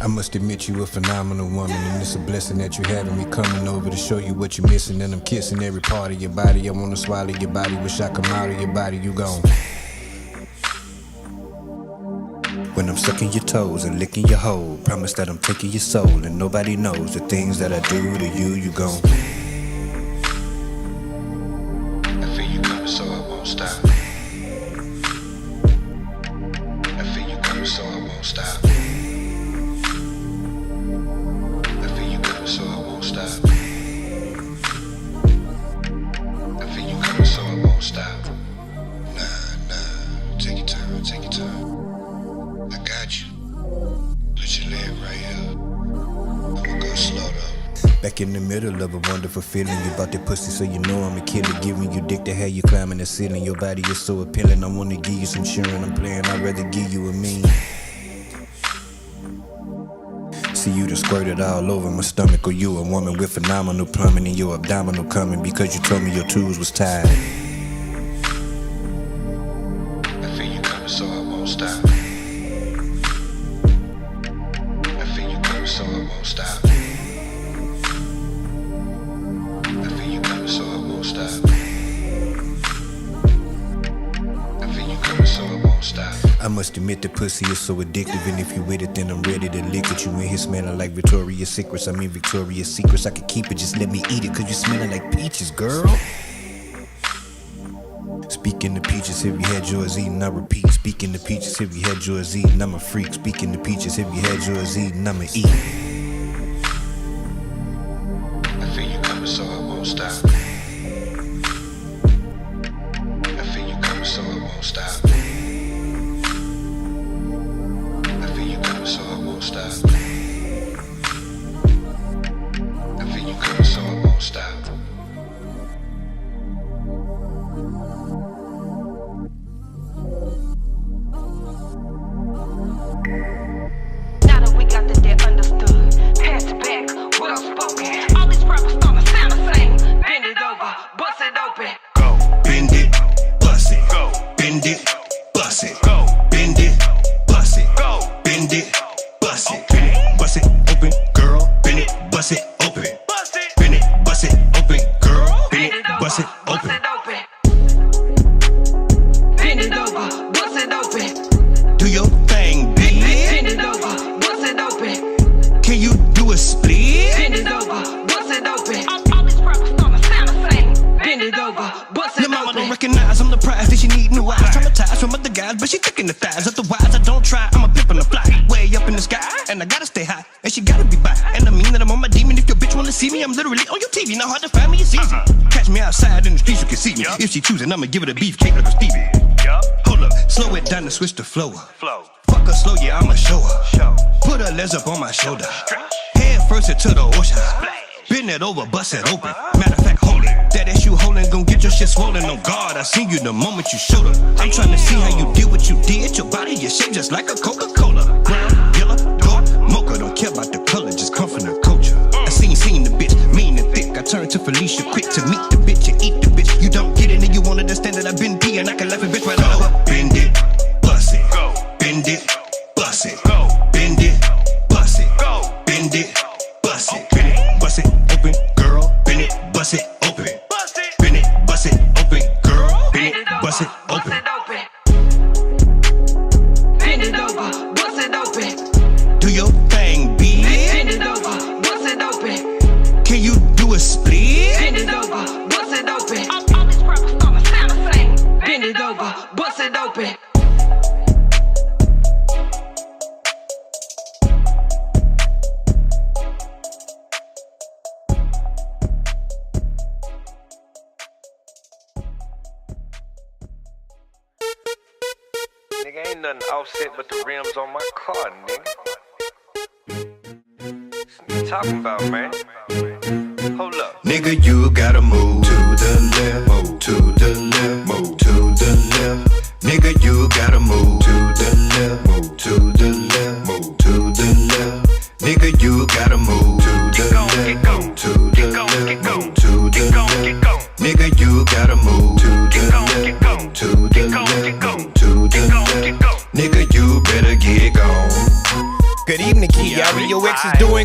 I must admit you a phenomenal woman, and it's a blessing that you having me coming over to show you what you're missing. And I'm kissing every part of your body. I wanna swallow your body, wish I come out of your body. You gone. When I'm sucking your toes and licking your hole, promise that I'm taking your soul, and nobody knows the things that I do to you. You gone. I feel you coming, so I won't stop. I feel you coming, so I won't stop. So I won't stop. I feel you coming, so I won't stop. Nah, take your time, take your time. I got you. Let you live right here. I'ma go slow though. Back in the middle of a wonderful feeling, you bout that pussy, so you know I'm a killer. Giving you dick to have you climbing the ceiling. Your body is so appealing, I wanna give you some sharing. I'm playing, I'd rather give you a mean. See you to squirt it all over my stomach, or you a woman with phenomenal plumbing in your abdominal coming because you told me your tools was tied. I feel you coming, so I won't stop. I feel you coming, so I won't stop. I feel you coming, so I won't stop. I feel you coming, so I won't stop. I must admit the pussy is so addictive, and if you with it, then I'm ready to lick it. You in here smelling like Victoria's Secrets. I mean Victoria's Secrets. I could keep it, just let me eat it, cause you smelling like peaches, girl. Speaking of peaches, have you had yours eaten? I repeat. Speaking of peaches, have you had yours eaten? I'm a freak. Speaking of peaches, have you had yours eaten? I'ma eat. I feel you coming, so I won't stop. I feel you coming, so I won't stop. So I won't stop. I feel you coming, so I won't stop. Now that we got the debt understood, pass it back, well spoken. All these rappers starting to sound the same. Bend it over, bust it open. Go, bend it, bust it. Go, bend it, bust it. Go, bend it, bust it. Go, bend it. Bust it, okay. Bust it open, girl. Bend it, bust it open. Bust it, bend it, bust it open, girl. Bend it, bust it open. Bend it over, bust it open. Do your thing, bitch. Bend it over, bust it open. Can you do a split? Bend it over, bust it open. All these rappers starting to sound the same. Bend it over, bust it open. Your mama don't recognize I'm the prize that she need new eyes. Traumatized from other guys, but she thick in the thighs. Otherwise, I don't try. I'm a pimp on the fly. Way up in the sky, and I gotta stay high, and she gotta be by. And I mean that I'm on my demon. If your bitch wanna see me, I'm literally on your TV. Not hard to find me, it's easy. Catch me outside in the streets, you can see me. If she choosing, I'ma give it a beefcake like a Stevie. Hold up, slow it down and switch the flow. Fuck her slow, yeah, I'ma show her. Put her legs up on my shoulder. Head first into the ocean. Bend it over, bust it open. Matter of fact, hold it. That ass you holding, gon' get your shit swollen. On guard, I seen you the moment you showed her. I'm trying to see how you did what you did. Your body is shaped just like a Coca-Cola. Brown, yellow, dark, mocha. Don't care about the color, just come from the culture. I seen the bitch, mean and thick. I turned to Felicia quick to meet the bitch and eat the bitch. You don't get it and you won't understand that I've been peeing. I can laugh a bitch right over. Bend it, bust it. Go. Bend it, bust it. Go. Bend it, bust it. Go. Bend it, bust it. Bend it, bust it open, girl. Bend it, bust it open. Bust it. Bend it, bust it open, girl. Bend it, bust it open. Bend it over, bust it open. Do your thing, bitch. Bend it over, bust it open. Can you do a split? Bend it over, bust it open. All these rappers starting to sound the same. Bend it over, bust it open. Nigga, ain't nothing offset but the rims on my car, nigga. What you talking about, man? Hold up. Nigga, you gotta move to the left, move to the left, move to the left. Nigga, you gotta move to the left, move to the left, move to the left. Nigga, you gotta move to the left, move to the left, move to the left. Nigga, you gotta move to the left, move to the left, move to the left. Nigga, you better get gone. Good evening, Kiara.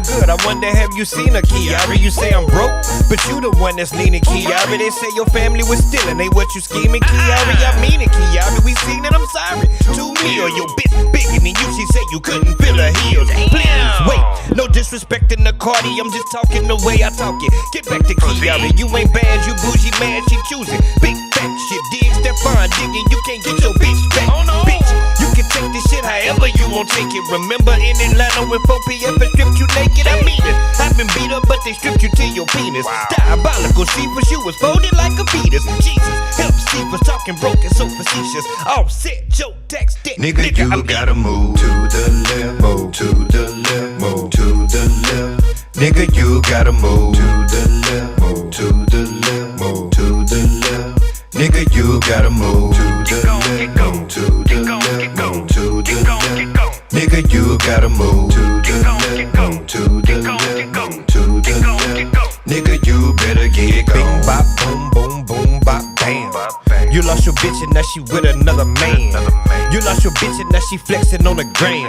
doing good. I wonder, have you seen a Kiara? You say I'm broke, but you the one that's leaning, Kiara. They say your family was stealing, they what you scheming, Kiara? I mean it, Kiara. We seen it, I'm sorry. To me or your bitch bigger than you, she said you couldn't feel her heels. Please wait, no disrespect in the Cardi, I'm just talking the way I talk it. Get back to Kiara, you ain't bad, you bougie, mad, she choosing. Big fat shit, dig, Stefan digging, you can't get your bitch back. Bitch, you can take this shit however you won't take it. Remember in Atlanta when 4PF stripped you naked? I mean it. I've been beat up, but they stripped you to your penis. Diabolical Cephas, you was folded like a fetus. Jesus, help Cephas talking broken, so facetious. Offset your text dick. Nigga, you gotta move to the left, move to the left, move to the left. Nigga, you gotta move to the left, move to the left, move to the left. Nigga, you gotta move to the left, move to the left, move to the left. Nigga, you gotta move to the left, move to the left, move to the left. Nigga, you better get gone. Bing, bop, boom, boom, boom, bop, bam. You lost your bitch and now she with another man. You lost your bitch and now she flexing on the gram.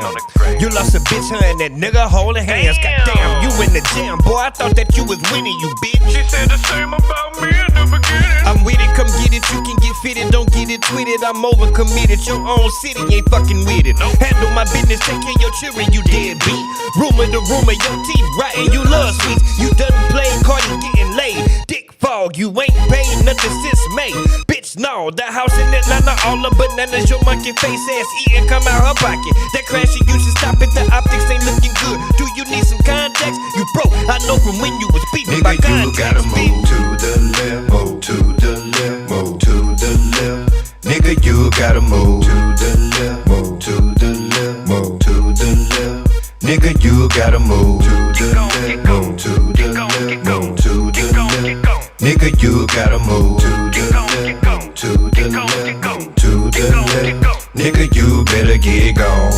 You lost a bitch, her and that nigga holding hands. Goddamn, you in the jam, boy. I thought that you was winning, you bitch. She said the same about me in the beginning. I'm with it, come get it. You can get fitted, don't get it tweeted. I'm overcommitted. Your own city ain't fucking with it. Handle my business, take care of your children, you deadbeat. Rumor to rumor, your teeth rotten, you love sweets. You done played Cardi getting laid. Dick fog, you ain't paid nothing since May. Bitch, no, that house in Atlanta, all the bananas, your monkey face ass eating come out her pocket. That crashing, you should stop it, the optics ain't looking good. Do you need some context? You broke, I know from when you was beaten by Nigga, you context. gotta move to the left, move to the left, move to the left. Nigga, you gotta move to the left, move to the left, move to the left. Nigga, you gotta move to the left, move to the left, move to the left. Nigga, you gotta move to the left, move to the left, move to the left. Nigga, you better get gone.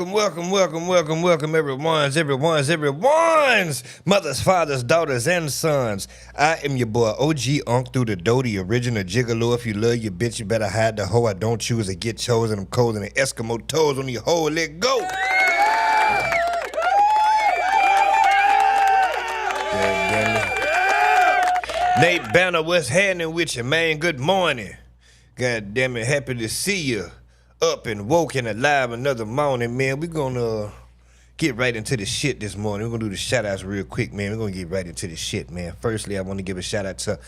Welcome, everyone's mothers, fathers, daughters, and sons. I am your boy, OG Unk through the dough, the original gigolo. If you love your bitch, you better hide the hoe. I don't choose to get chosen. I'm cold and the Eskimo toes on your hoe. Let go. Nate Banner, what's happening with you, man? Good morning. God damn it, happy to see you. Up and woke and alive another morning, man. We're gonna get right into the shit this morning. We're gonna do the shout outs real quick, man. We're gonna get right into the shit, man. Firstly, I want to give a shout out to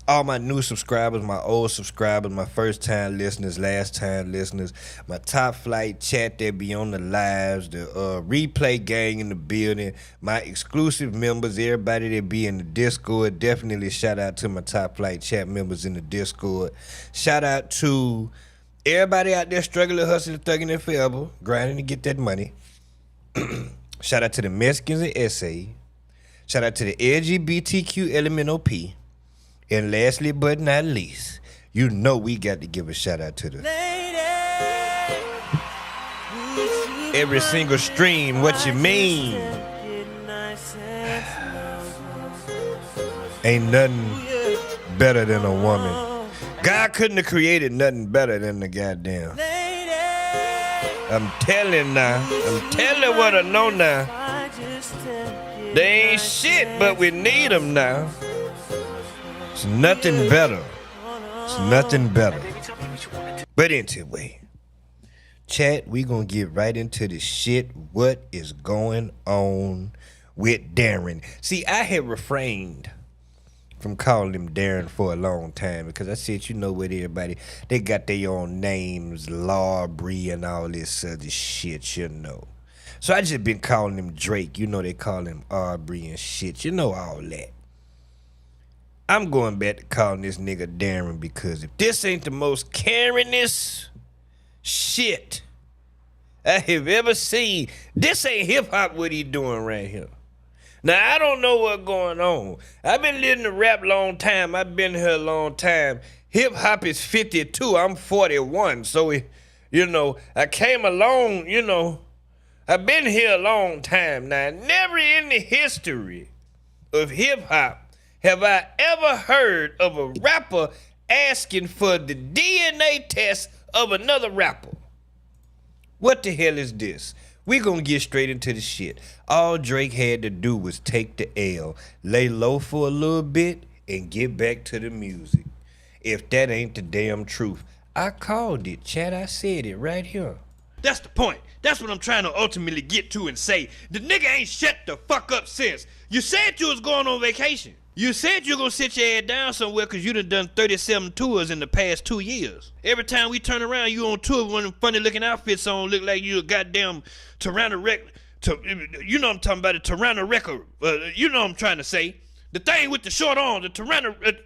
all my new subscribers, my old subscribers, my first time listeners, last time listeners, my top flight chat that be on the lives, the replay gang in the building, my exclusive members, everybody that be in the Discord. Definitely shout out to my top flight chat members in the Discord. Shout out to everybody out there struggling, hustling, thugging, and forever, grinding to get that money. Shout out to the Mexicans and SA. Shout out to the LGBTQ LMNOP. And lastly but not least, you know we got to give a shout out to the every single stream. What you mean? Ain't nothing better than a woman. God couldn't have created nothing better than the goddamn. I'm telling now. I'm telling what I know now. They ain't shit, but we need them now. It's nothing better. It's nothing better. But anyway, chat, we gonna get right into the shit. What is going on with Darren? See, I had refrained from calling him Darren for a long time because I said, you know what, everybody, they got their own names, Aubrey and all this other shit, you know. So I just been calling him Drake. You know they call him Aubrey and shit. You know all that. I'm going back to calling this nigga Darren because if this ain't the most Karenest shit I have ever seen, this ain't hip-hop what he doing right here. Now, I don't know what's going on. I've been listening to rap a long time. I've been here a long time. Hip-hop is 52. I'm 41. So, you know, I came along, you know, I've been here a long time now. Never in the history of hip-hop have I ever heard of a rapper asking for the DNA test of another rapper. What the hell is this? We gonna get straight into the shit. All Drake had to do was take the L, lay low for a little bit, and get back to the music. If that ain't the damn truth, I called it, Chad. I said it right here. That's the point. That's what I'm trying to ultimately get to and say. The nigga ain't shut the fuck up since. You said you was going on vacation. You said you were gonna sit your head down somewhere because you done 37 tours in the past 2 years. Every time we turn around, you on tour with one of them funny looking outfits on, look like you a goddamn Tyrannosaurus. You know what I'm talking about, a Tyrannosaurus. You know what I'm trying to say. The thing with the short arms, the Tyrannosaurus.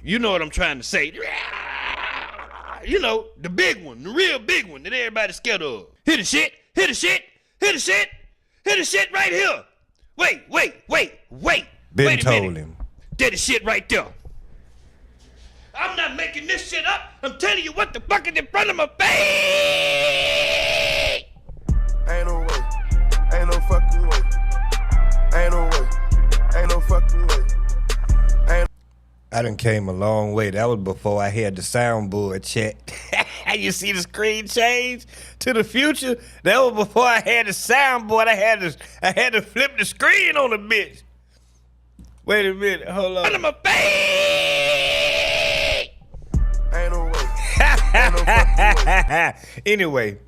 You know what I'm trying to say. You know, the big one, the real big one that everybody's scared of. Hit the shit, hit the shit, hit the shit, hit the shit right here. Wait. Ben Wait a told minute. him. That is shit right there. I'm not making this shit up. I'm telling you what the fuck is in front of my face. Ain't no way. Ain't no fucking way. Ain't no way. Ain't no fucking way. I done came a long way. That was before I had the soundboard check. You see the screen change to the future? That was before I had the soundboard. I had to flip the screen on the bitch. Wait a minute, hold on. Front of my face. Ain't no way. Ain't no fucking way. Anyway,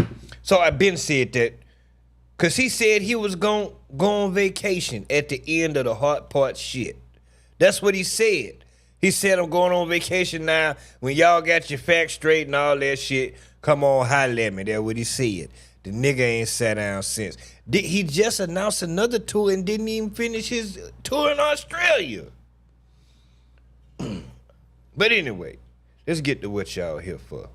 so I been said that because he said he was going on vacation at the end of the hard part shit. That's what he said. He said, I'm going on vacation now. When y'all got your facts straight and all that shit, come on, holler at me. That's what he said. The nigga ain't sat down since. He just announced another tour and didn't even finish his tour in Australia. But anyway, let's get to what y'all here for.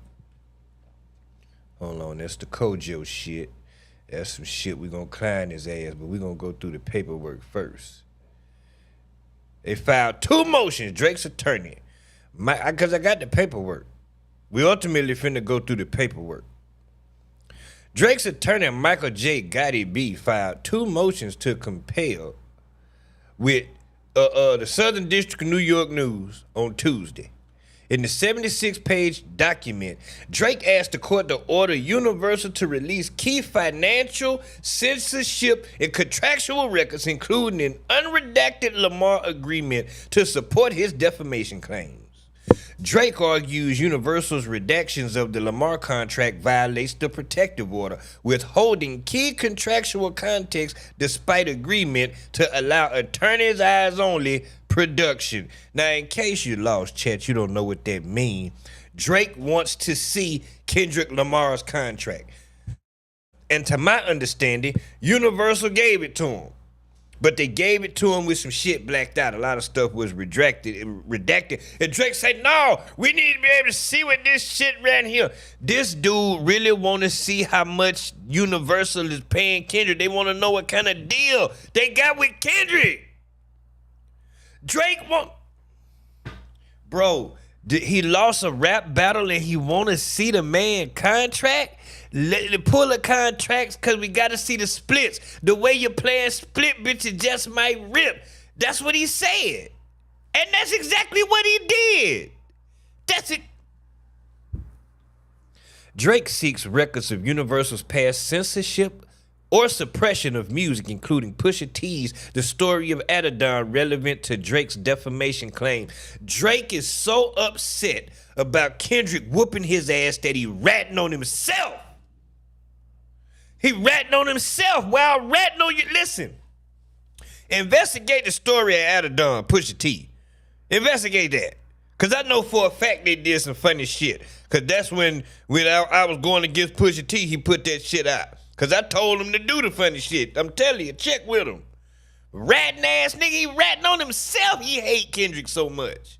Hold on, that's the Kojo shit. That's some shit we gonna climb his ass, but we gonna go through the paperwork first. They filed 2 motions, Drake's attorney. Because I got the paperwork. We ultimately finna go through the paperwork. Drake's attorney, Michael J. Gotti B, filed 2 motions to compel with the Southern District of New York News on Tuesday. In the 76-page document, Drake asked the court to order Universal to release key financial, censorship, and contractual records, including an unredacted Lamar agreement to support his defamation claims. Drake argues Universal's redactions of the Lamar contract violates the protective order, withholding key contractual context despite agreement to allow attorneys' eyes only production. Now, in case you lost, chat, you don't know what that means. Drake wants to see Kendrick Lamar's contract. And to my understanding, Universal gave it to him. But they gave it to him with some shit blacked out. A lot of stuff was redacted. And Drake said, no, we need to be able to see what this shit right here. This dude really want to see how much Universal is paying Kendrick. They want to know what kind of deal they got with Kendrick. Drake want... Bro, he lost a rap battle and he want to see the man contract? Pull a contracts because we got to see the splits. The way you're playing split, bitch, it just might rip. That's what he said. And that's exactly what he did. That's it. Drake seeks records of Universal's past censorship or suppression of music, including Pusha T's The Story of Adidon, relevant to Drake's defamation claim. Drake is so upset about Kendrick whooping his ass that he ratting on himself. He ratting on himself while ratting on you. Listen, investigate the story of Adidon, Pusha T. Investigate that. Because I know for a fact they did some funny shit. Because that's when I was going against Pusha T, he put that shit out. Because I told him to do the funny shit. I'm telling you, check with him. Ratting ass nigga, he ratting on himself. He hate Kendrick so much.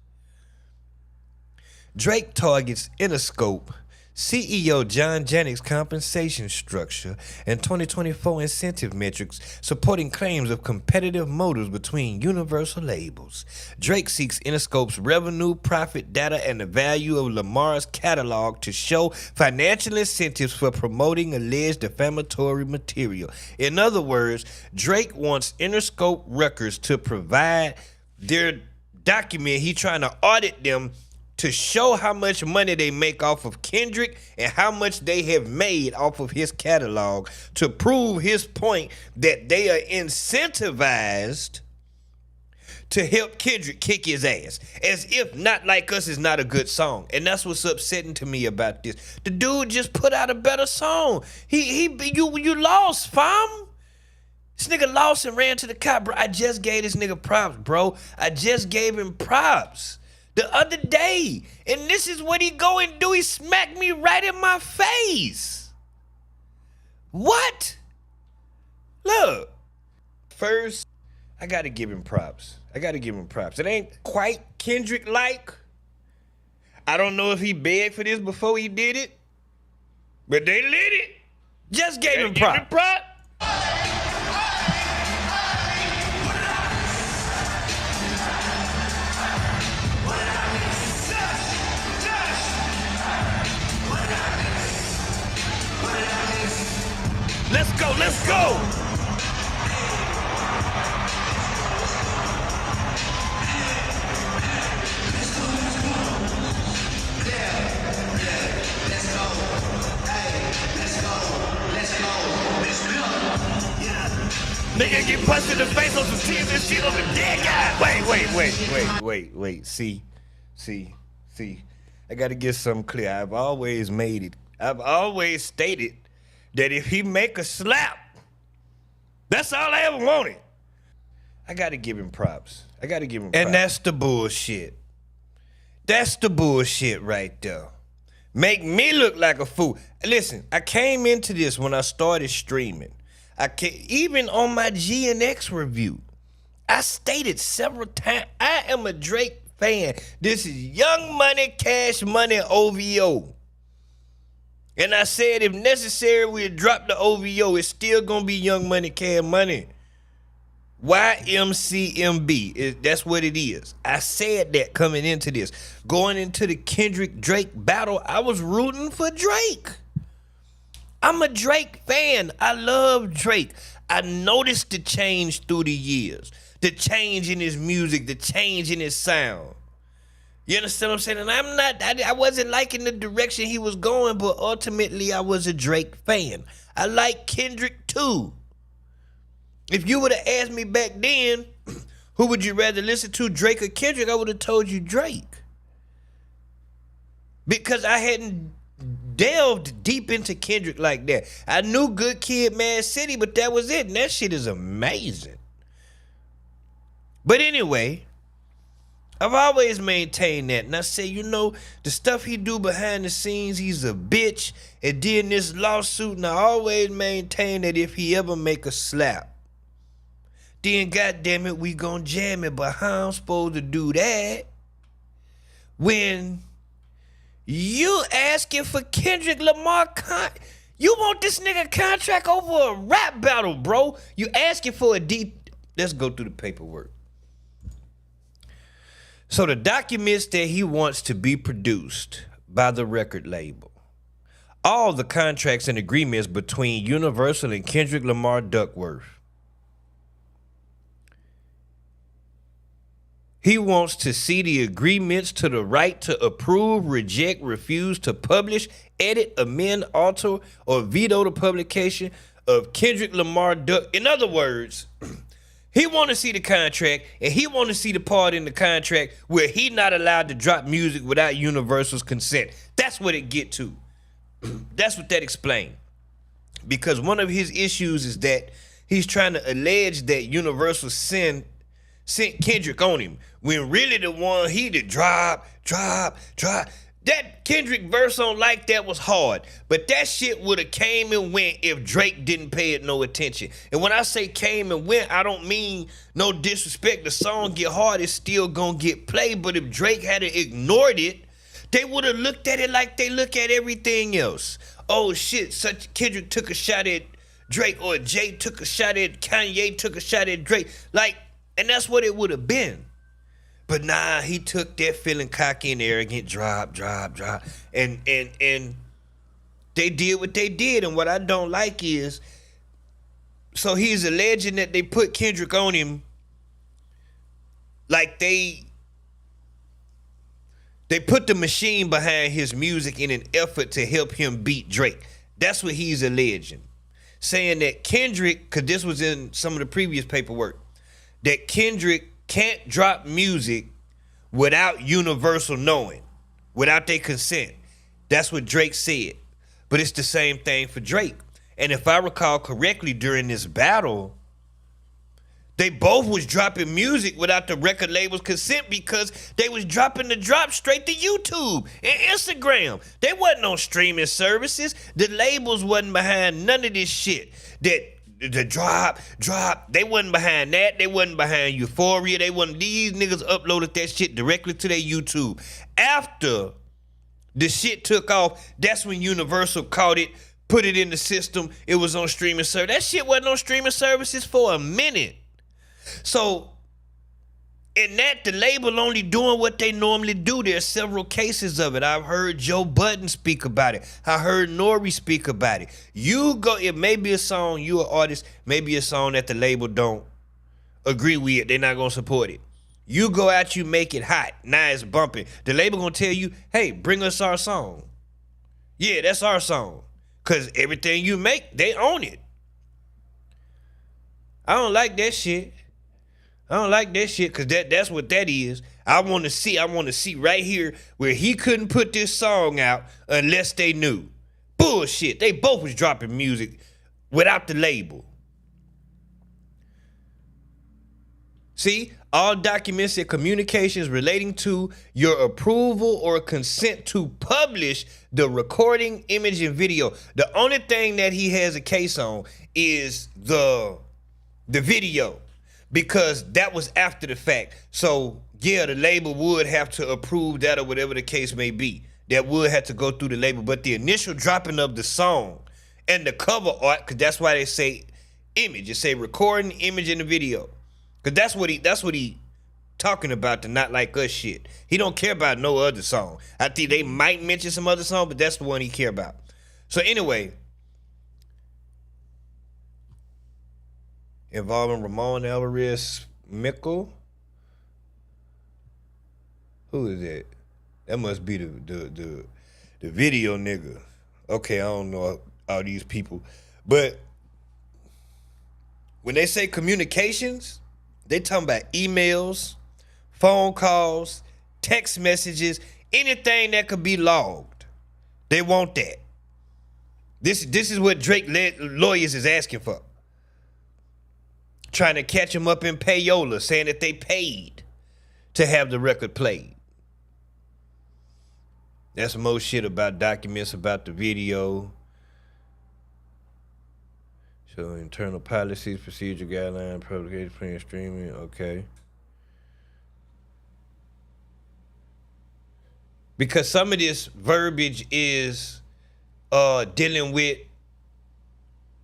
Drake targets Interscope, CEO John Janik's compensation structure and 2024 incentive metrics supporting claims of competitive motives between universal labels. Drake seeks Interscope's revenue, profit data, and the value of Lamar's catalog to show financial incentives for promoting alleged defamatory material. In other words, Drake wants Interscope Records to provide their document. He trying to audit them to show how much money they make off of Kendrick and how much they have made off of his catalog to prove his point that they are incentivized to help Kendrick kick his ass. As if Not Like Us is not a good song. And that's what's upsetting to me about this. The dude just put out a better song. You lost, fam. This nigga lost and ran to the cop, bro. I just gave this nigga props, bro. I just gave him props the other day. And this is what he go and do. He smacked me right in my face. What? Look. First, I got to give him props. It ain't quite Kendrick-like. I don't know if he begged for this before he did it, but they lit it. Just gave him props. Let's go. Nigga get punched in the face on some tears and shit on the dead guy. Wait. See. I gotta get something clear. I've always stated that if he make a slap, that's all I ever wanted. I gotta give him props. And that's the bullshit. That's the bullshit right there. Make me look like a fool. Listen, I came into this when I started streaming. Even on my GNX review, I stated several times, I am a Drake fan. This is Young Money, Cash Money, OVO. And I said if necessary, we'd drop the OVO. It's still gonna be Young Money, Cash Money. YMCMB. That's what it is. I said that coming into this. Going into the Kendrick-Drake battle, I was rooting for Drake. I'm a Drake fan. I love Drake. I noticed the change through the years. The change in his music, the change in his sound. You understand what I'm saying? And I wasn't liking the direction he was going, but ultimately I was a Drake fan. I like Kendrick too. If you would have asked me back then, who would you rather listen to, Drake or Kendrick, I would have told you Drake. Because I hadn't delved deep into Kendrick like that. I knew Good Kid, Mad City, but that was it. And that shit is amazing. But anyway, I've always maintained that. And I say, the stuff he do behind the scenes, he's a bitch. And then this lawsuit, and I always maintain that if he ever make a slap, then goddamn it, we gon' jam it. But how I'm supposed to do that when you asking for Kendrick Lamar you want this nigga contract over a rap battle, bro? You asking for a deep. Let's go through the paperwork. So the documents that he wants to be produced by the record label, all the contracts and agreements between Universal and Kendrick Lamar Duckworth. He wants to see the agreements to the right to approve, reject, refuse to publish, edit, amend, alter, or veto the publication of Kendrick Lamar Duck. In other words, he want to see the contract, and he want to see the part in the contract where he not allowed to drop music without Universal's consent. That's what it get to. That's what that explained. Because one of his issues is that he's trying to allege that Universal sent Kendrick on him, when really the one he did drop. That Kendrick verse on Like That was hard, but that shit would have came and went if Drake didn't pay it no attention. And when I say came and went, I don't mean no disrespect. The song get hard, it's still gonna get played, but if Drake had ignored it They would have looked at it like they look at everything else. Oh shit, such Kendrick took a shot at Drake, or Jay took a shot at Kanye, took a shot at Drake. Like, and that's what it would have been. But nah, he took that feeling cocky and arrogant, drop. And they did what they did. And what I don't like is, so he's alleging that they put Kendrick on him like they put the machine behind his music in an effort to help him beat Drake. That's what he's alleging. Saying that Kendrick, because this was in some of the previous paperwork, that Kendrick can't drop music without Universal knowing, without their consent. That's what Drake said. But it's the same thing for Drake. And if I recall correctly, during this battle, they both was dropping music without the record label's consent because they was dropping the drop straight to YouTube and Instagram. They wasn't on streaming services. The labels wasn't behind none of this shit. That the drop, they wasn't behind that. They wasn't behind Euphoria. These niggas uploaded that shit directly to their YouTube. After the shit took off, that's when Universal caught it, put it in the system. It was on streaming service. That shit wasn't on streaming services for a minute. So, in that, the label only doing what they normally do. There's several cases of it. I've heard Joe Budden speak about it. I heard Nori speak about it. It may be a song, you an artist, maybe a song that the label don't agree with. They're not going to support it. You go out, you make it hot. Now it's bumping. The label going to tell you, hey, bring us our song. Yeah, that's our song. Because everything you make, they own it. I don't like that shit. I don't like that shit because that's what that is. I want to see right here where he couldn't put this song out unless they knew. Bullshit. They both was dropping music without the label. See, all documents and communications relating to your approval or consent to publish the recording, image, and video. The only thing that he has a case on is the video. Because that was after the fact. So, yeah, the label would have to approve that or whatever the case may be. That would have to go through the label. But the initial dropping of the song and the cover art, because that's why they say image. It say recording, image, and the video. Because that's what he talking about, the Not Like Us shit. He don't care about no other song. I think they might mention some other song, but that's the one he care about. So anyway, involving Ramon Alvarez Mickle. Who is that? That must be the video nigga. Okay, I don't know all these people. But when they say communications, they talking about emails, phone calls, text messages, anything that could be logged. They want that. This is what Drake lawyers is asking for. Trying to catch him up in payola, saying that they paid to have the record played. That's more shit about documents, about the video. So internal policies, procedure guidelines, publication, playing, streaming, okay. Because some of this verbiage is dealing with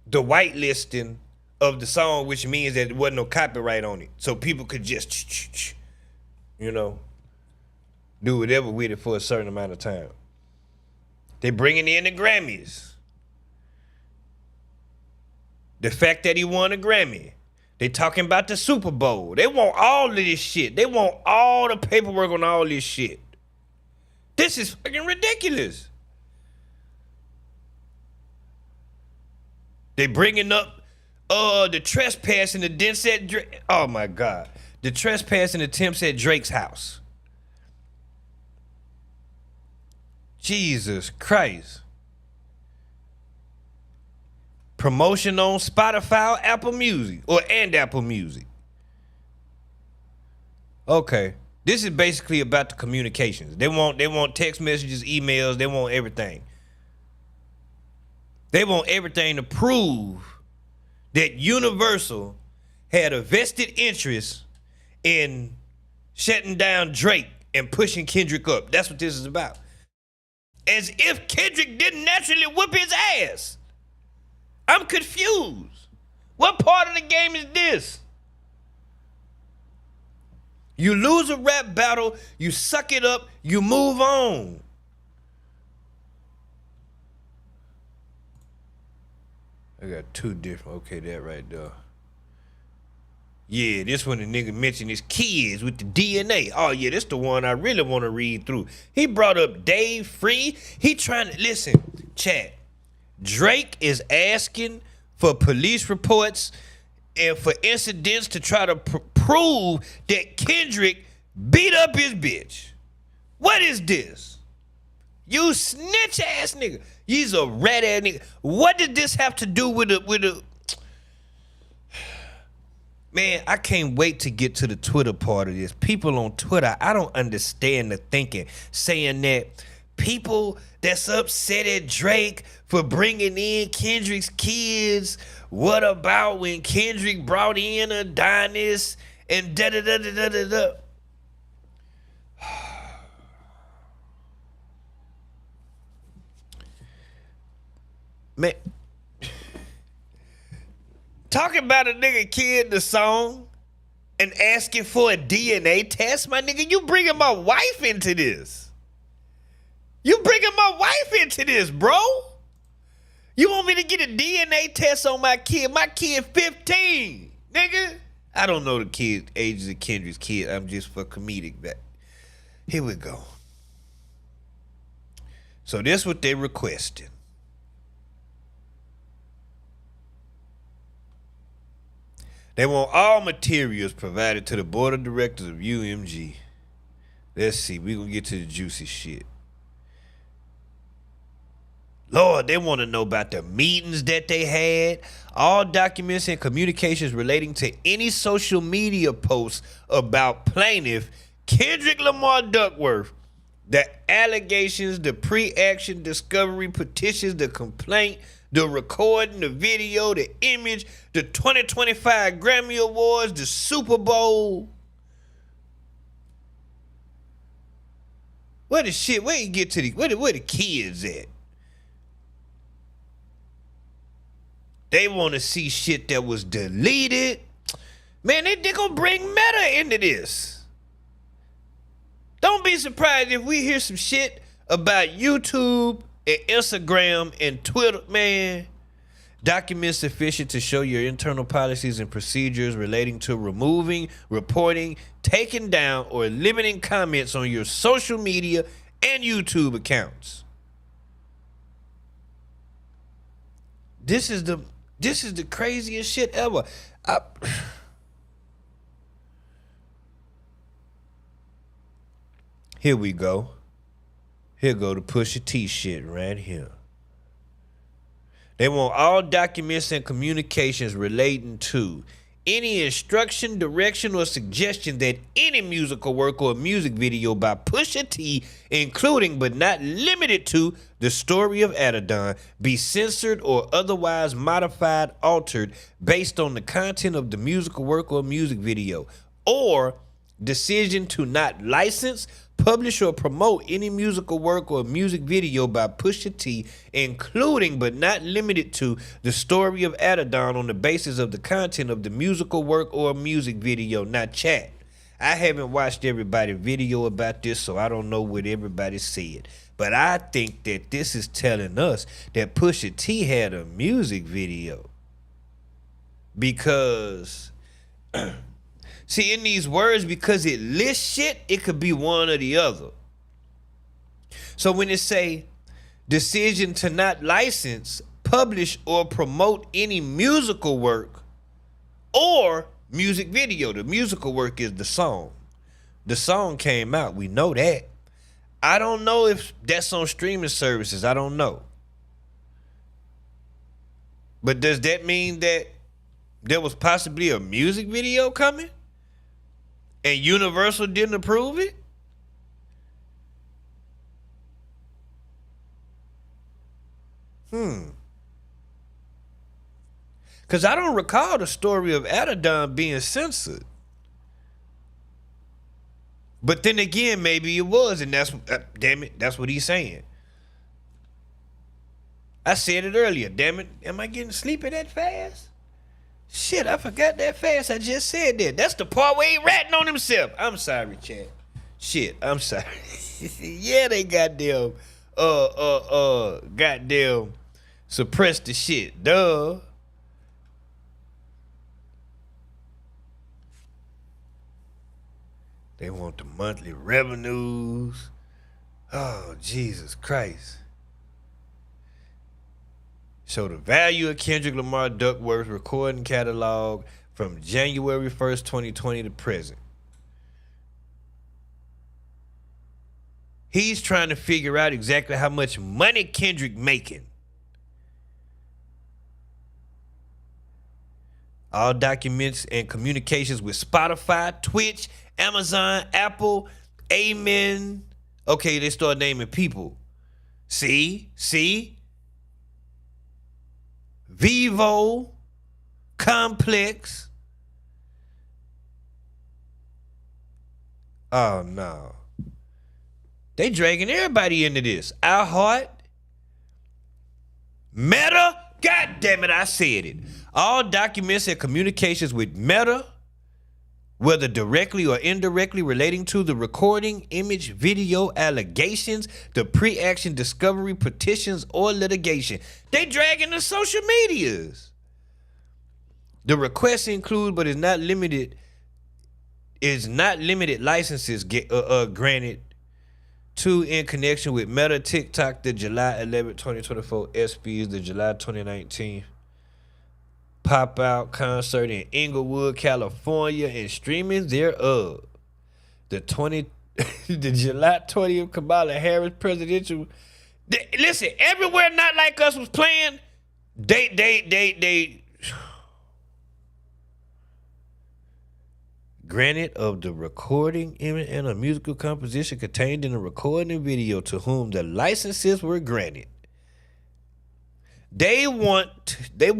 the whitelisting of the song, which means that there wasn't no copyright on it. So people could just, do whatever with it for a certain amount of time. They bringing in the Grammys. The fact that he won a Grammy. They talking about the Super Bowl. They want all of this shit. They want all the paperwork on all this shit. This is fucking ridiculous. They bringing up the trespassing attempts at Drake. Oh my God. The trespassing attempts at Drake's house. Jesus Christ. Promotion on Spotify or Apple Music and Apple Music. Okay. This is basically about the communications. They want text messages, emails, they want everything. They want everything to prove that Universal had a vested interest in shutting down Drake and pushing Kendrick up. That's what this is about. As if Kendrick didn't naturally whoop his ass. I'm confused. What part of the game is this? You lose a rap battle, you suck it up, you move on. I got two different, okay, that right there. Yeah, this one the nigga mentioned his kids with the DNA. Oh yeah, this the one I really want to read through. He brought up Dave Free. He trying to, listen, chat. Drake is asking for police reports and for incidents to try to prove that Kendrick beat up his bitch. What is this? You snitch ass nigga. You's a rat ass nigga. What did this have to do with a Man, I can't wait to get to the Twitter part of this. People on Twitter, I don't understand the thinking, saying that people that's upset at Drake for bringing in Kendrick's kids. What about when Kendrick brought in Adonis and da-da-da-da-da-da-da? Man, talking about a nigga kid the song and asking for a DNA test, my nigga, you bringing my wife into this. You bringing my wife into this, bro. You want me to get a DNA test on my kid? My kid 15, nigga. I don't know the kid ages of Kendrick's kid. I'm just for comedic back. Here we go. So this what they requested. They want all materials provided to the board of directors of UMG. Let's see. We're going to get to the juicy shit. Lord, they want to know about the meetings that they had, all documents and communications relating to any social media posts about plaintiff Kendrick Lamar Duckworth, the allegations, the pre-action discovery petitions, the complaint, the recording, the video, the image, the 2025 Grammy Awards, the Super Bowl. Where the shit, where you get to the, where the kids at? They want to see shit that was deleted. Man, they gonna bring Meta into this. Don't be surprised if we hear some shit about YouTube and Instagram and Twitter, man. Documents sufficient to show your internal policies and procedures relating to removing, reporting, taking down, or limiting comments on your social media and YouTube accounts. This is the craziest shit ever. Here we go. Here go the Pusha T shit right here. They want all documents and communications relating to any instruction, direction, or suggestion that any musical work or music video by Pusha T, including but not limited to the story of Adidon, be censored or otherwise modified, altered based on the content of the musical work or music video, or decision to not license, publish, or promote any musical work or music video by Pusha T, including but not limited to the story of Adidon, on the basis of the content of the musical work or music video. Now, chat, I haven't watched everybody's video about this, so I don't know what everybody said. But I think that this is telling us that Pusha T had a music video. Because see, in these words, because it lists shit, it could be one or the other. So when it say decision to not license, publish, or promote any musical work or music video, the musical work is the song. The song came out, we know that. I don't know if that's on streaming services, I don't know. But does that mean that there was possibly a music video coming? And Universal didn't approve it? Because I don't recall the story of Adidon being censored. But then again, maybe it was, and that's, damn it, that's what he's saying. I said it earlier, damn it. Am I getting sleepy that fast? Shit, I forgot that fast. I just said that. That's the part where he ratting on himself. I'm sorry, Chad. Shit, I'm sorry. Yeah, they goddamn, goddamn suppress the shit. Duh. They want the monthly revenues. Oh, Jesus Christ. So the value of Kendrick Lamar Duckworth's recording catalog from January 1st, 2020 to present. He's trying to figure out exactly how much money Kendrick making. All documents and communications with Spotify, Twitch, Amazon, Apple, Amen. Okay, they start naming people. See? Vivo, Complex. Oh, no. They dragging everybody into this. Our Heart, Meta. God damn it, I said it. All documents and communications with Meta, whether directly or indirectly relating to the recording, image, video, allegations, the pre-action discovery, petitions, or litigation. They dragging the social medias. The requests include, but is not limited licenses granted to in connection with Meta, TikTok, the July 11, 2024 SPs, the July 2019 Pop Out concert in Inglewood, California, and streaming thereof. The July 20th Kamala Harris presidential. Listen, everywhere Not Like Us was playing, they granted of the recording, image, and a musical composition contained in the recording video to whom the licenses were granted. They want the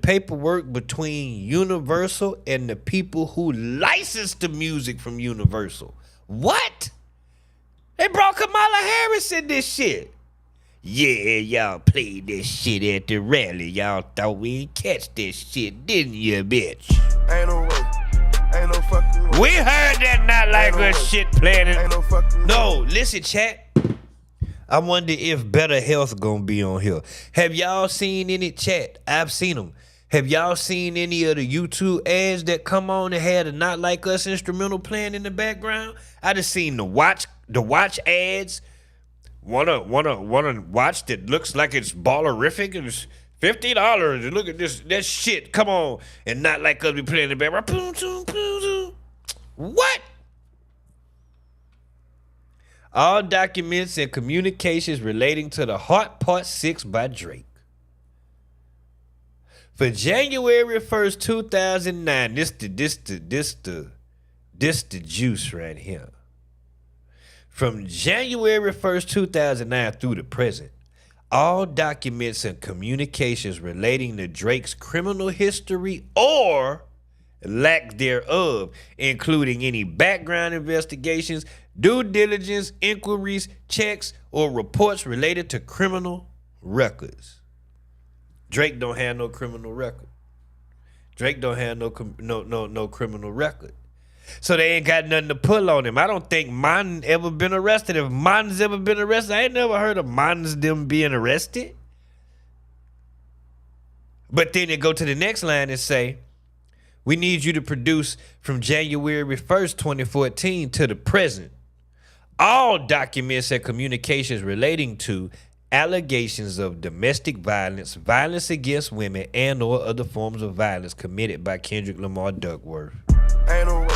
paperwork between Universal and the people who licensed the music from Universal. What? They brought Kamala Harris in this shit. Yeah, y'all played this shit at the rally. Y'all thought we'd catch this shit, didn't you, bitch? Ain't no way. Ain't no fucking way. We heard that Not Like Us shit playing. Ain't no fucking way. No, listen, chat. I wonder if Better Health gonna be on here. Have y'all seen any chat? I've seen them. Have y'all seen any of the YouTube ads that come on and had a Not Like Us instrumental playing in the background? I just seen the watch ads. Wanna watch that looks like it's ballerific and it's $50. Look at this, that shit. Come on, and Not Like Us be playing in the background. What? All documents and communications relating to the Heart Part 6 by Drake. For January 1st, 2009, this the juice right here. From January 1st, 2009 through the present, all documents and communications relating to Drake's criminal history or lack thereof, including any background investigations, due diligence, inquiries, checks, or reports related to criminal records. Drake don't have no criminal record. Drake don't have no criminal record. So they ain't got nothing to pull on him. I don't think Martin ever been arrested. If Martin's ever been arrested, I ain't never heard of Martin's them being arrested. But then they go to the next line and say, we need you to produce from January 1st, 2014 to the present all documents and communications relating to allegations of domestic violence, violence against women, and or other forms of violence committed by Kendrick Lamar Duckworth. Ain't no way.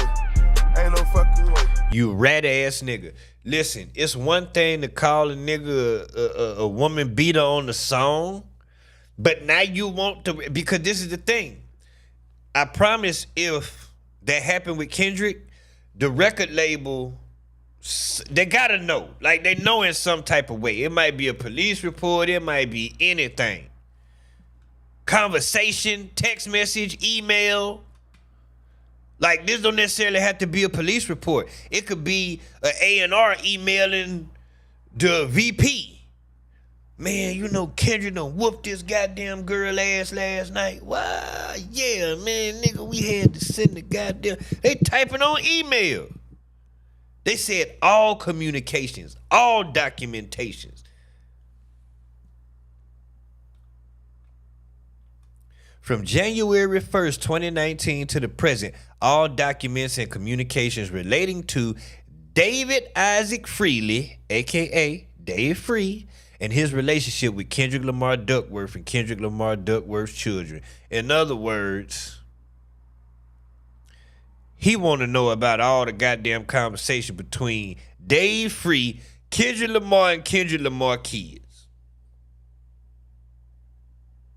Ain't no fucking way. You rat ass nigga. Listen, it's one thing to call a nigga a woman beater on the song, but now you want to, because this is the thing. I promise if that happened with Kendrick, the record label, they gotta know. Like, they know in some type of way. It might be a police report. It might be anything. Conversation, text message, email. Like, this don't necessarily have to be a police report. It could be an A&R emailing the VP. Man, you know Kendrick done whooped this goddamn girl ass last night. Why? Yeah, man, nigga, we had to send the goddamn... They typing on email. They said all communications, all documentations. From January 1st, 2019 to the present, all documents and communications relating to David Isaac Freely, a.k.a. Dave Free, and his relationship with Kendrick Lamar Duckworth and Kendrick Lamar Duckworth's children. In other words, he want to know about all the goddamn conversation between Dave Free, Kendrick Lamar, and Kendrick Lamar kids.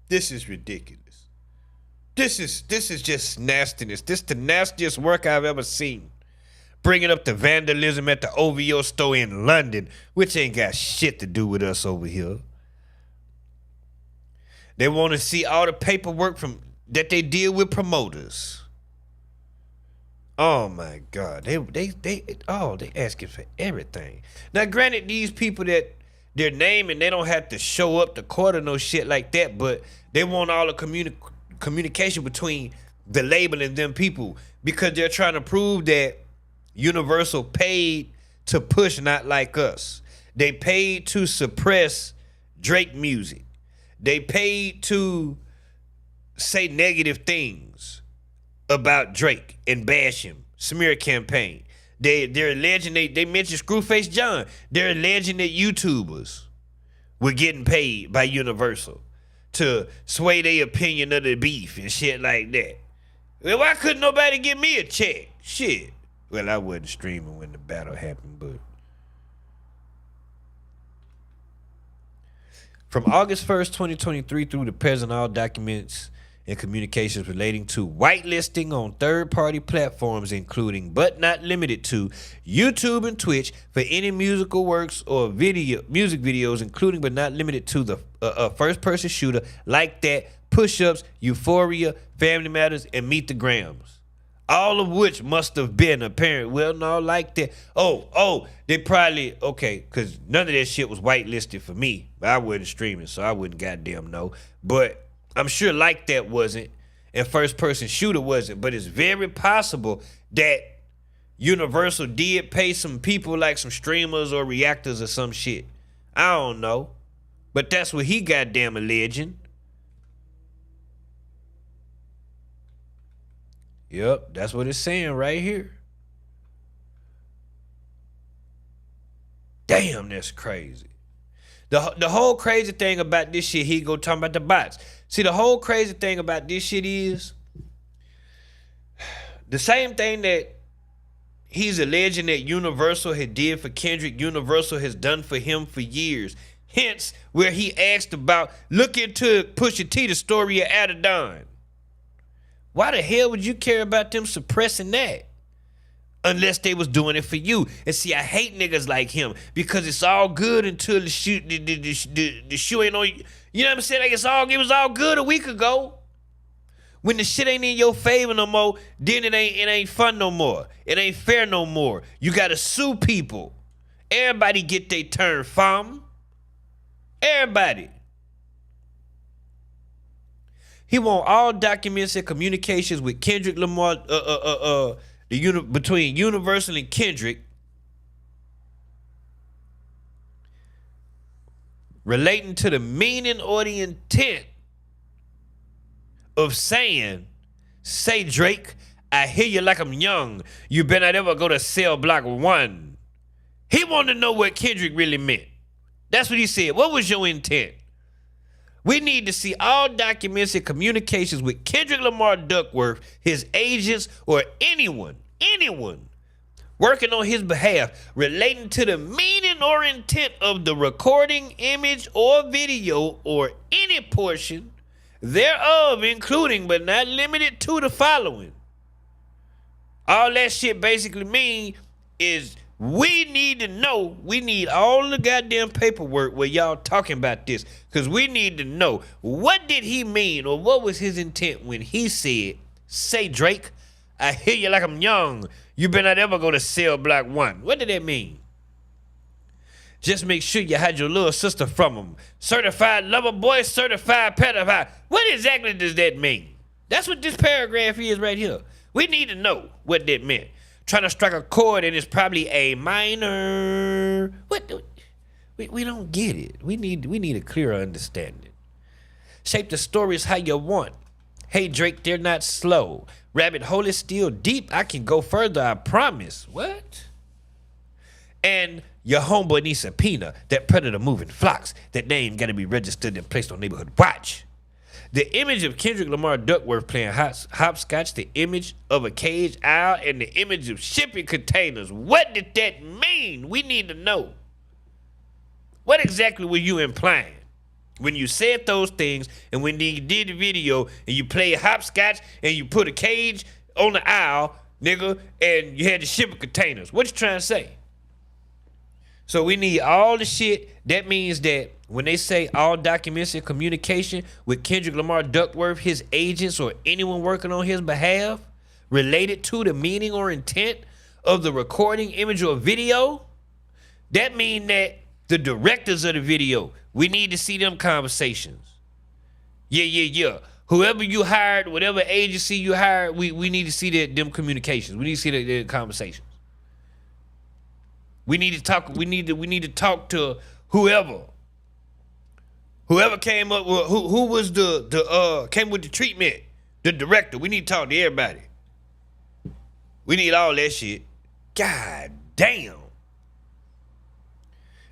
This is ridiculous. This is just nastiness. This is the nastiest work I've ever seen. Bringing up the vandalism at the OVO store in London, which ain't got shit to do with us over here. They want to see all the paperwork that they deal with promoters. Oh my God, they asking for everything. Now, granted, these people that their name and they don't have to show up to court or no shit like that, but they want all the communication between the label and them people because they're trying to prove that Universal paid to push Not Like Us. They paid to suppress Drake music. They paid to say negative things about Drake and bash him. Smear campaign. They're alleging, they mentioned Screwface John. They're alleging that YouTubers were getting paid by Universal to sway their opinion of the beef and shit like that. Well, why couldn't nobody give me a check? Shit. Well, I wasn't streaming when the battle happened, but... From August 1st, 2023 through the present, all documents and communications relating to whitelisting on third-party platforms, including but not limited to YouTube and Twitch for any musical works or music videos, including but not limited to the first-person shooter, Like That, Push-Ups, Euphoria, Family Matters, and Meet the Grams. All of which must have been apparent. Well, no, Like That. Oh, they probably, okay, because none of that shit was whitelisted for me. I wasn't streaming, so I wouldn't goddamn know. But I'm sure Like That wasn't, and First Person Shooter wasn't. But it's very possible that Universal did pay some people, like some streamers or reactors or some shit. I don't know. But that's what he goddamn alleging. Yep, that's what it's saying right here. Damn, that's crazy. The whole crazy thing about this shit, he go talking about the bots. See, the whole crazy thing about this shit is the same thing that he's alleging that Universal had did for Kendrick, Universal has done for him for years. Hence, where he asked about, look into Pusha T, the story of Adidon. Why the hell would you care about them suppressing that? Unless they was doing it for you. And see, I hate niggas like him because it's all good until the shoe ain't on you. You know what I'm saying? Like it was all good a week ago. When the shit ain't in your favor no more, then it ain't fun no more. It ain't fair no more. You gotta sue people. Everybody get their turn, fam. Everybody. He want all documents and communications with Kendrick Lamar, between Universal and Kendrick, relating to the meaning or the intent of saying, say Drake, I hear you like I'm young. You better not ever go to cell block 1. He wanted to know what Kendrick really meant. That's what he said. What was your intent? We need to see all documents and communications with Kendrick Lamar Duckworth, his agents, or anyone working on his behalf relating to the meaning or intent of the recording, image, or video, or any portion thereof, including but not limited to the following. All that shit basically mean is we need to know, we need all the goddamn paperwork where y'all talking about this, because we need to know, what did he mean, or what was his intent when he said, say Drake, I hear you like I'm young, you better not ever go to cell block 1. What did that mean? Just make sure you hide your little sister from him. Certified lover boy, certified pedophile. What exactly does that mean? That's what this paragraph is right here. We need to know what that meant. Trying to strike a chord and it's probably a minor. What? We don't get it. We need a clearer understanding. Shape the stories how you want. Hey Drake, they're not slow. Rabbit hole is still deep. I can go further, I promise. What? And your homeboy needs a subpoena. That predator moving flocks. That name gotta be registered and placed on neighborhood watch. The image of Kendrick Lamar Duckworth playing hopscotch, the image of a caged owl, and the image of shipping containers. What did that mean? We need to know. What exactly were you implying when you said those things and when you did the video and you played hopscotch and you put a cage on the owl, nigga, and you had the shipping containers? What you trying to say? So we need all the shit. That means that when they say all documents and communication with Kendrick Lamar Duckworth, his agents, or anyone working on his behalf related to the meaning or intent of the recording, image, or video, that means that the directors of the video, we need to see them conversations. Yeah. Whoever you hired, whatever agency you hired, we need to see them communications. We need to see their conversations. We need to talk. We need to talk to whoever came up with who was the came with the treatment, the director. We need to talk to everybody. We need all that shit. God damn.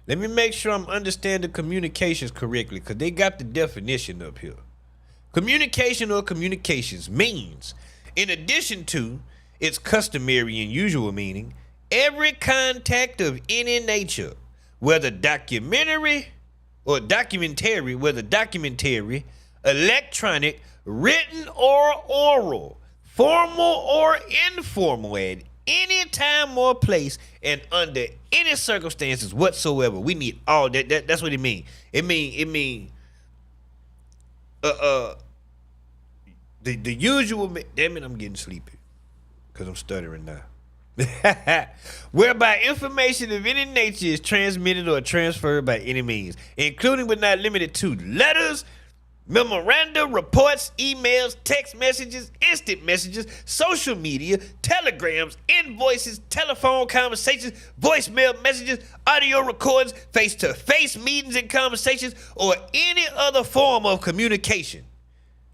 Let me make sure I'm understanding communications correctly, because they got the definition up here. Communication or communications means, in addition to its customary and usual meaning, every contact of any nature, whether documentary, electronic, written or oral, formal or informal, at any time or place and under any circumstances whatsoever. We need all that. That's what it means. It mean the usual. Damn it, I'm getting sleepy because I'm stuttering now. Whereby information of any nature is transmitted or transferred by any means, including but not limited to letters, memoranda, reports, emails, text messages, instant messages, social media, telegrams, invoices, telephone conversations, voicemail messages, audio recordings, face-to-face meetings and conversations, or any other form of communication.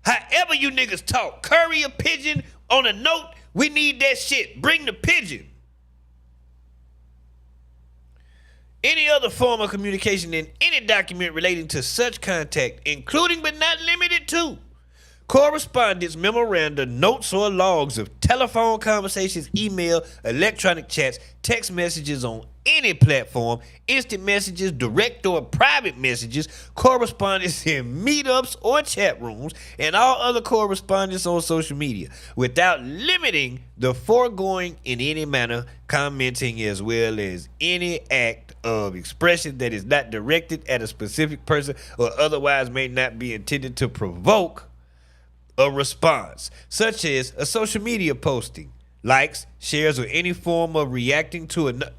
However you niggas talk, courier, pigeon, on a note, we need that shit. Bring the pigeon. Any other form of communication in any document relating to such contact, including but not limited to correspondence, memoranda, notes, or logs of telephone conversations, email, electronic chats, text messages on any platform, instant messages, direct or private messages, correspondence in meetups or chat rooms, and all other correspondence on social media, without limiting the foregoing in any manner, commenting as well as any act of expression that is not directed at a specific person or otherwise may not be intended to provoke a response, such as a social media posting, likes, shares, or any form of reacting to another.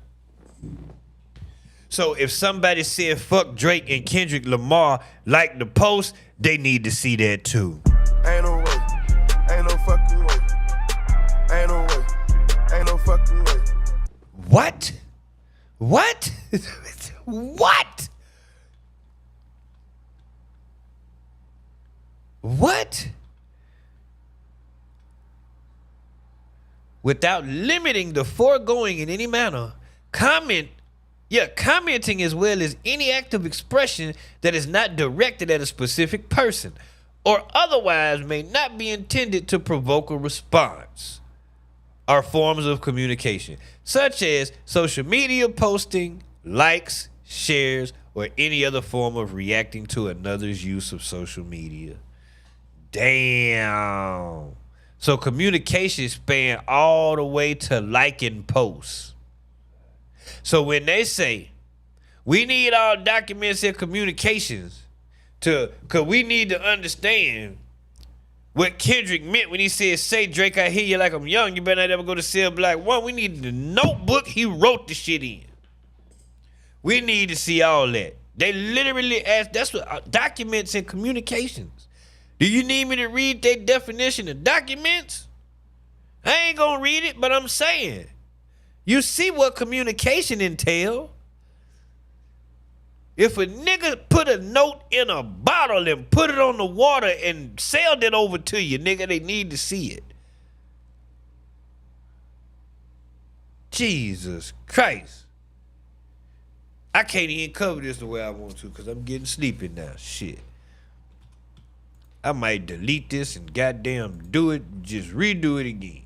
So if somebody said fuck Drake and Kendrick Lamar like the post, they need to see that too. Ain't no way. Ain't no fucking way. Ain't no way. Ain't no fucking way. What? What? What? What? Without limiting the foregoing in any manner, commenting as well as any act of expression that is not directed at a specific person or otherwise may not be intended to provoke a response are forms of communication, such as social media posting, likes, shares, or any other form of reacting to another's use of social media. Damn. So communication span all the way to liking posts. So when they say we need all documents and communications cause we need to understand what Kendrick meant when he said, say Drake, I hear you like I'm young, you better not ever go to cell block 1. We need the notebook he wrote the shit in. We need to see all that. They literally asked, that's what documents and communications. Do you need me to read their definition of documents? I ain't gonna read it, but I'm saying, you see what communication entail. If a nigga put a note in a bottle and put it on the water and sailed it over to you, nigga, they need to see it. Jesus Christ. I can't even cover this the way I want to because I'm getting sleepy now. Shit. I might delete this and goddamn do it, just redo it again.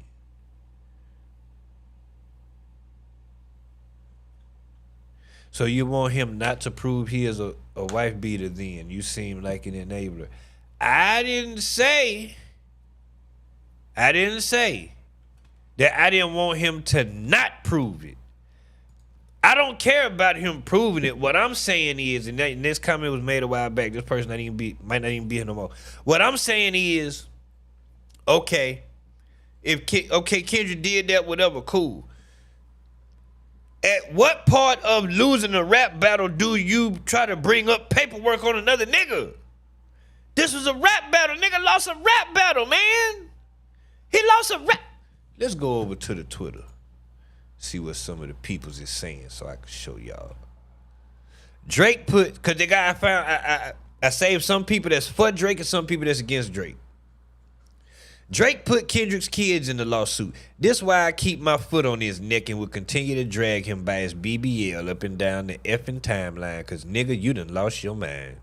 So you want him not to prove he is a wife beater then? You seem like an enabler. I didn't say that I didn't want him to not prove it. I don't care about him proving it. What I'm saying is, and this comment was made a while back, this person might not even be here no more. What I'm saying is, okay, Kendra did that, whatever, cool. At what part of losing a rap battle do you try to bring up paperwork on another nigga? This was a rap battle. Nigga lost a rap battle, man. He lost a rap. Let's go over to the Twitter. See what some of the peoples is saying so I can show y'all. Drake put, because the guy I found, I saved some people that's for Drake and some people that's against Drake. Drake put Kendrick's kids in the lawsuit. This why I keep my foot on his neck and will continue to drag him by his BBL up and down the effing timeline, because nigga, you done lost your mind.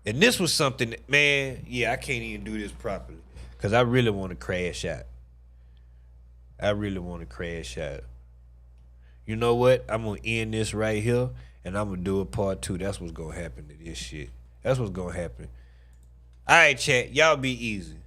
And this was something, man, yeah, I can't even do this properly because I really want to crash out. You know what? I'm going to end this right here and I'm going to do a part 2. That's what's going to happen to this shit. That's what's going to happen. All right, chat. Y'all be easy.